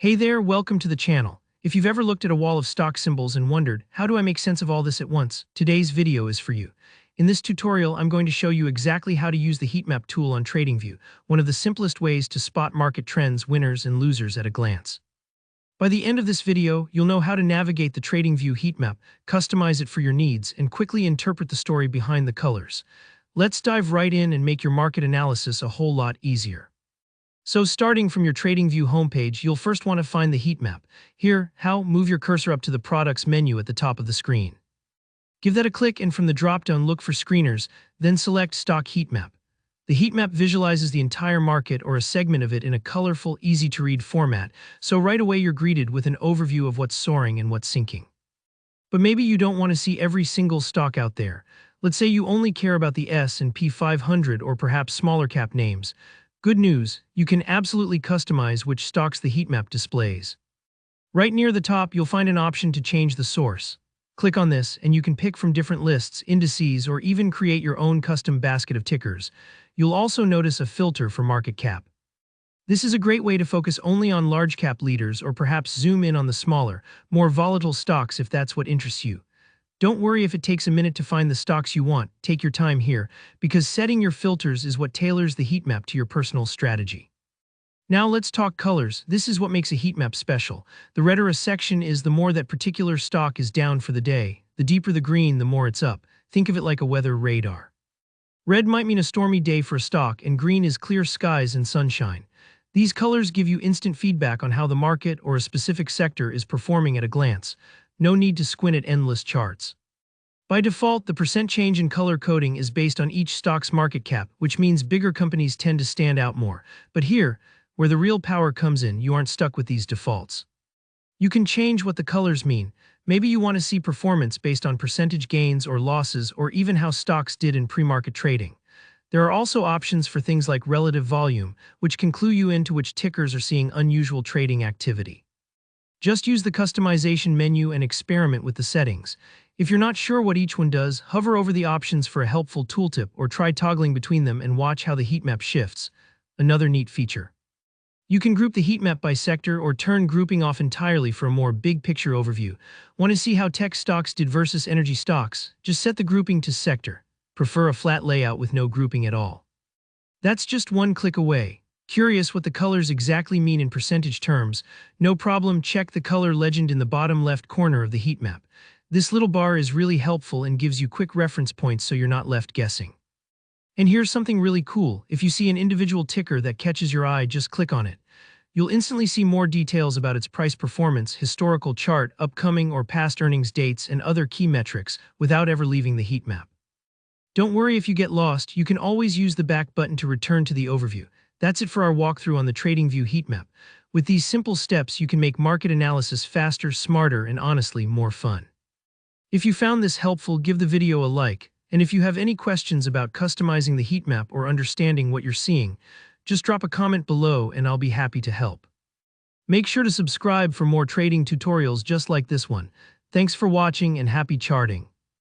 Hey there, welcome to the channel. If you've ever looked at a wall of stock symbols and wondered, how do I make sense of all this at once? Today's video is for you. In this tutorial, I'm going to show you exactly how to use the Heatmap tool on TradingView, one of the simplest ways to spot market trends, winners, and losers at a glance. By the end of this video, you'll know how to navigate the TradingView Heatmap, customize it for your needs, and quickly interpret the story behind the colors. Let's dive right in and make your market analysis a whole lot easier. So starting from your TradingView homepage, you'll first want to find the heat map. Here, move your cursor up to the products menu at the top of the screen. Give that a click and from the drop-down look for screeners, then select Stock Heat Map. The heat map visualizes the entire market or a segment of it in a colorful, easy-to-read format, so right away you're greeted with an overview of what's soaring and what's sinking. But maybe you don't want to see every single stock out there. Let's say you only care about the S&P 500 or perhaps smaller cap names. Good news, you can absolutely customize which stocks the heat map displays. Right near the top, you'll find an option to change the source. Click on this, and you can pick from different lists, indices, or even create your own custom basket of tickers. You'll also notice a filter for market cap. This is a great way to focus only on large cap leaders or perhaps zoom in on the smaller, more volatile stocks if that's what interests you. Don't worry if it takes a minute to find the stocks you want. Take your time here, because setting your filters is what tailors the heat map to your personal strategy. Now let's talk colors. This is what makes a heat map special. The redder a section is, the more that particular stock is down for the day. The deeper the green, the more it's up. Think of it like a weather radar. Red might mean a stormy day for a stock, and green is clear skies and sunshine. These colors give you instant feedback on how the market or a specific sector is performing at a glance. No need to squint at endless charts. By default, the percent change in color coding is based on each stock's market cap, which means bigger companies tend to stand out more. But here, where the real power comes in, you aren't stuck with these defaults. You can change what the colors mean. Maybe you want to see performance based on percentage gains or losses, or even how stocks did in pre-market trading. There are also options for things like relative volume, which can clue you into which tickers are seeing unusual trading activity. Just use the customization menu and experiment with the settings. If you're not sure what each one does, hover over the options for a helpful tooltip or try toggling between them and watch how the heat map shifts. Another neat feature. You can group the heat map by sector or turn grouping off entirely for a more big picture overview. Want to see how tech stocks did versus energy stocks? Just set the grouping to sector. Prefer a flat layout with no grouping at all? That's just one click away. Curious what the colors exactly mean in percentage terms? No problem, check the color legend in the bottom left corner of the heat map. This little bar is really helpful and gives you quick reference points so you're not left guessing. And here's something really cool. If you see an individual ticker that catches your eye, just click on it. You'll instantly see more details about its price performance, historical chart, upcoming or past earnings dates, and other key metrics without ever leaving the heat map. Don't worry if you get lost, you can always use the back button to return to the overview. That's it for our walkthrough on the TradingView heat map. With these simple steps, you can make market analysis faster, smarter, and honestly, more fun. If you found this helpful, give the video a like, and if you have any questions about customizing the heat map or understanding what you're seeing, just drop a comment below and I'll be happy to help. Make sure to subscribe for more trading tutorials just like this one. Thanks for watching and happy charting.